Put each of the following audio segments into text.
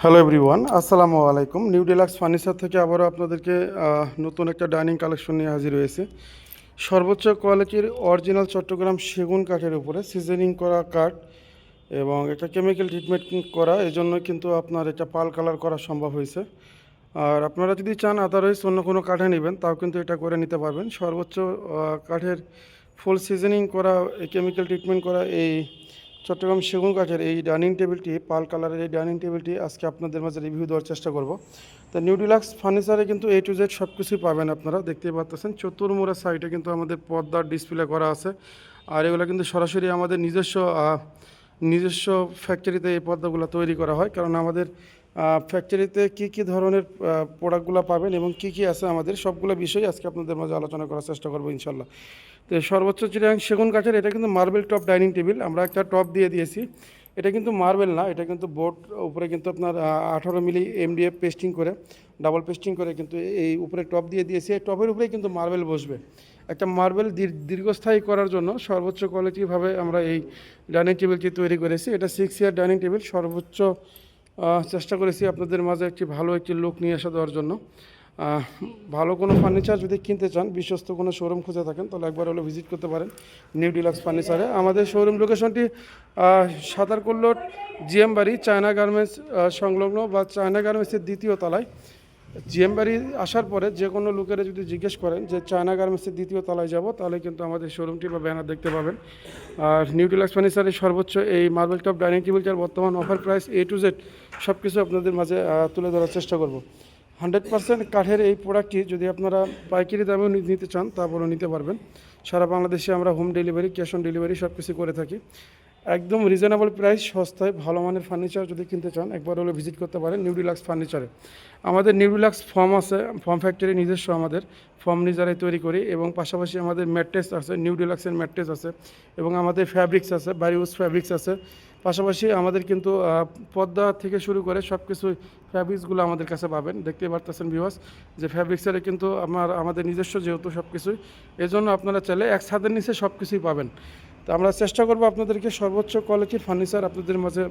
Hello everyone, আসসালামু আলাইকুম। New deluxe furniture থেকে আবারও আপনাদেরকে নতুন একটা ডাইনিং কালেকশন নিয়ে হাজির হয়েছে। সর্বোচ্চ কোয়ালিটির অরিজিনাল চট্টগ্রাম সেগুন কাঠের উপরে সিজনিং করা কাঠ এবং একটা কেমিক্যাল ট্রিটমেন্ট করা, এজন্য কিন্তু আপনার এটা পাল কালার করা সম্ভব হয়েছে। আর আপনারা যদি চান আদারওয়াইজ অন্য কোনো কাঠে নেবেন তাও কিন্তু এটা করে নিতে পারবেন। সর্বোচ্চ কাঠের ফুল সিজনিং করা, কেমিক্যাল ট্রিটমেন্ট করা এই চট্টগ্রাম সেগুন কাঠের এই ডাইনিং টেবিলটি, পাল কালারের এই ডাইনিং টেবিলটি আজকে আপনাদের মাঝে রিভিউ দেওয়ার চেষ্টা করব। তো নিউ ডিলাক্স ফার্নিচারে কিন্তু A to Z সব কিছুই পাবেন। আপনারা দেখতেই পাচ্ছেন চতুর্মুড়া সাইডে কিন্তু আমাদের পর্দার ডিসপ্লে করা আছে। আর এগুলো কিন্তু সরাসরি আমাদের নিজস্ব ফ্যাক্টরিতে এই পর্দাগুলো তৈরি করা হয়। কারণ আমাদের ফ্যাক্টরিতে কী ধরনের প্রোডাক্টগুলো পাবেন এবং কী আছে আমাদের সবগুলো বিষয় আজকে আপনাদের মাঝে আলোচনা করার চেষ্টা করবো ইনশাল্লাহ। তো সর্বোচ্চ চিটাগাং সেগুন কাঠের এটা কিন্তু মার্বেল টপ ডাইনিং টেবিল, আমরা একটা টপ দিয়ে দিয়েছি। এটা কিন্তু মার্বেল না, এটা কিন্তু বোর্ড উপরে কিন্তু আপনার 18 মিলি MDF পেস্টিং করে, ডাবল পেস্টিং করে কিন্তু এই উপরে টপ দিয়ে দিয়েছি। এই টপের উপরেই কিন্তু মার্বেল বসবে। একটা মার্বেল দীর্ঘস্থায়ী করার জন্য সর্বোচ্চ কোয়ালিটিভাবে আমরা এই ডাইনিং টেবিলটি তৈরি করেছি। এটা 6 চেয়ার ডাইনিং টেবিল। সর্বোচ্চ চেষ্টা করেছি আপনাদের মাঝে ভালো একটি লুক নিয়ে আসা দেওয়ার জন্য। ভালো কোনো ফার্নিচার যদি কিনতে চান, বিশ্বস্ত কোনো শোরুম খুঁজে থাকেন, তাহলে একবার হলে ভিজিট করতে পারেন নিউ ডিলাক্স ফার্নিচারে। আমাদের শোরুম লোকেশনটি সাতারকুল্লোর জিএম বাড়ি চায়না গার্মেন্টস সংলগ্ন বা চায়না গার্মেন্টসের দ্বিতীয় তলায়। জিএম বাড়ি আসার পরে যে কোনো লোকেরা যদি জিজ্ঞেস করেন যে চায়না গার্মেন্টসের দ্বিতীয় তলায় যাব, তাহলে কিন্তু আমাদের শোরুমটি বা ব্যানার দেখতে পাবেন। আর নিউ ডিলাক্স ফার্নিচারের সর্বোচ্চ এই মার্বেল টপ ডাইনিং টেবিলটার বর্তমান offer price A to Z সব কিছু আপনাদের মাঝে তুলে ধরার চেষ্টা করব। 100% কাঠের এই প্রোডাক্টটি যদি আপনারা পাইকারি দামেও নিতে চান তারপরেও নিতে পারবেন। সারা বাংলাদেশে আমরা home delivery, cash on delivery সব কিছু করে থাকি। একদম রিজনেবল প্রাইস, সস্তায় ভালো মানের ফার্নিচার যদি কিনতে চান একবার হলে ভিজিট করতে পারেন নিউ ডিলাক্স ফার্নিচারে। আমাদের নিউ ডিলাক্স ফর্ম আছে, ফর্ম ফ্যাক্টরি নিজস্ব আমাদের ফর্ম নিজেরাই তৈরি করি, এবং পাশাপাশি আমাদের ম্যাট্রেস আছে, নিউ ডিলাক্সের ম্যাট্রেস আছে, এবং আমাদের ফ্যাব্রিক্স আছে, বারিউস ফ্যাব্রিক্স আছে। পাশাপাশি আমাদের কিন্তু পর্দা থেকে শুরু করে সব কিছুই ফ্যাব্রিক্সগুলো আমাদের কাছে পাবেন। দেখতে পারতেছেন ভিউয়ার্স যে ফ্যাব্রিক্সের কিন্তু আমাদের নিজস্ব যেহেতু সব কিছুই, এজন্য আপনারা চাইলে এক ছাদের নিচে সব কিছুই পাবেন। তো আমরা চেষ্টা করব আপনাদেরকে সর্বোচ্চ কোয়ালিটির ফার্নিচার আপনাদের মাঝে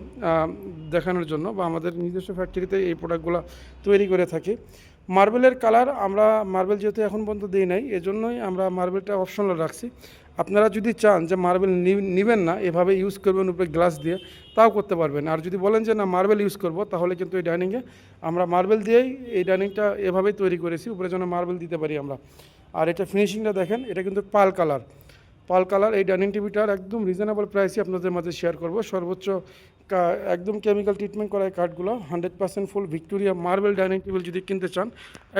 দেখানোর জন্য, বা আমাদের নিজস্ব ফ্যাক্টরিতে এই প্রোডাক্টগুলো তৈরি করে থাকি। মার্বেলের কালার আমরা মার্বেল যেহেতু এখন পর্যন্ত দিই নাই, এজন্যই আমরা মার্বেলটা অপশনাল রাখছি। আপনারা যদি চান যে মার্বেল নেবেন না, এভাবে ইউজ করবেন উপরে গ্লাস দিয়ে, তাও করতে পারবেন। আর যদি বলেন যে না মার্বেল ইউজ করব, তাহলে কিন্তু এই ডাইনিংয়ে আমরা মার্বেল দিয়েই এই ডাইনিংটা এভাবেই তৈরি করেছি, উপরে যেন মার্বেল দিতে পারি আমরা। আর এটা ফিনিশিংটা দেখেন, এটা কিন্তু পাল কালার এই ডাইনিং টেবিলটার একদম রিজনেবল প্রাইসে আপনাদের মাঝে শেয়ার করব। সর্বোচ্চ একদম কেমিক্যাল ট্রিটমেন্ট করা এই কাঠগুলো 100% ফুল ভিক্টোরিয়া মার্বেল ডাইনিং টেবিল যদি কিনতে চান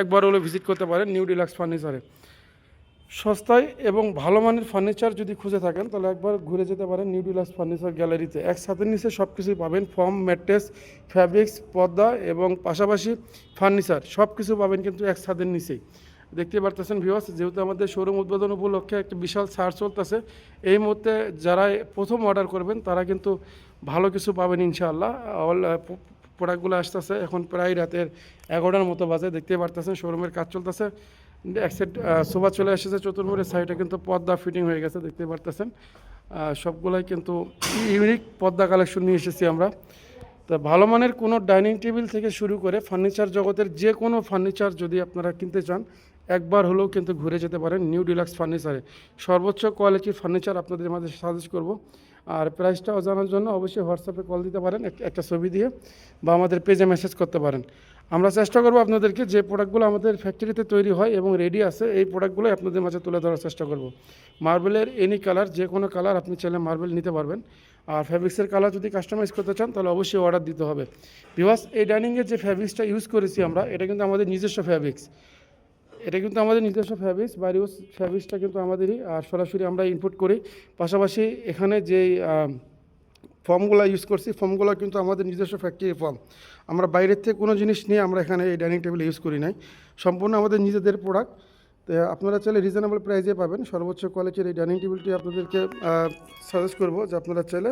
একবার হলে ভিজিট করতে পারেন নিউ ডিলাক্স ফার্নিচারে। সস্তায় এবং ভালো মানের ফার্নিচার যদি খুঁজে থাকেন তাহলে একবার ঘুরে যেতে পারেন নিউ ডিলাক্স ফার্নিচার গ্যালারিতে। এক ছাদের নিচে সব কিছুই পাবেন, ফর্ম, ম্যাট্রেস, ফ্যাব্রিক্স, পর্দা এবং পাশাপাশি ফার্নিচার সব কিছু পাবেন কিন্তু এক ছাদের নিচেই। দেখতে পারতেছেন ভিউয়ার্স, যেহেতু আমাদের শোরুম উদ্বোধন উপলক্ষে একটা বিশাল ছাড় চলতেছে, এই মুহূর্তে যারা প্রথম অর্ডার করবেন তারা কিন্তু ভালো কিছু পাবেন ইনশাআল্লাহ। অল প্রোডাক্টগুলো আসতেছে, এখন প্রায় রাতের 11টার মতো বাজে। দেখতে পারতেছেন শোরুমের কাজ চলতেছে। এক সাইড সোফা চলে এসেছে, চতুর্মুড়ের সাইডে কিন্তু পর্দা ফিটিং হয়ে গেছে, দেখতে পারতেছেন। সবগুলাই কিন্তু ইউনিক পর্দা কালেকশন নিয়ে এসেছি আমরা। তা ভালো মানের কোনো ডাইনিং টেবিল থেকে শুরু করে ফার্নিচার জগতের যে কোনো ফার্নিচার যদি আপনারা কিনতে চান একবার হলেও কিন্তু ঘুরে যেতে পারেন নিউ ডিলাক্স ফার্নিচারে। সর্বোচ্চ কোয়ালিটির ফার্নিচার আপনাদের মাঝে সাজেস্ট করব। আর প্রাইসটাও জানার জন্য অবশ্যই হোয়াটসঅ্যাপে কল দিতে পারেন একটা ছবি দিয়ে, বা আমাদের পেজে মেসেজ করতে পারেন। আমরা চেষ্টা করব আপনাদেরকে যে প্রোডাক্টগুলো আমাদের ফ্যাক্টরিতে তৈরি হয় এবং রেডি আছে এই প্রোডাক্টগুলোই আপনাদের মাঝে তুলে ধরার চেষ্টা করব। মার্বেলের এনি কালার, যে কোনো কালার আপনি চাইলে মার্বেল নিতে পারবেন। আর ফ্যাব্রিক্সের কালার যদি কাস্টমাইজ করতে চান তাহলে অবশ্যই অর্ডার দিতে হবে। বিকজ এই ডাইনিংয়ের যে ফ্যাব্রিক্সটা ইউজ করেছি আমরা, এটা কিন্তু আমাদের নিজস্ব ফ্যাব্রিক্স। বারিউস ফ্যাব্রিক্সটা কিন্তু আমাদেরই, আর সরাসরি আমরা ইনপুট করি। পাশাপাশি এখানে যেই ফর্মগুলো ইউজ করছি, ফর্মগুলো কিন্তু আমাদের নিজস্ব ফ্যাক্টরি ফর্ম। আমরা বাইরের থেকে কোনো জিনিস নিয়ে আমরা এখানে এই ডাইনিং টেবিল ইউজ করি নাই, সম্পূর্ণ আমাদের নিজেদের প্রোডাক্ট। তো আপনারা চাইলে রিজনেবল প্রাইসে পাবেন সর্বোচ্চ কোয়ালিটির এই ডাইনিং টেবিলটি। আপনাদেরকে সাজেস্ট করবো যে আপনারা চাইলে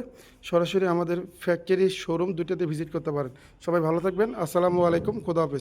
সরাসরি আমাদের ফ্যাক্টরি শোরুম দুটোতে ভিজিট করতে পারেন। সবাই ভালো থাকবেন, আসসালামু আলাইকুম, খোদা হাফেজ।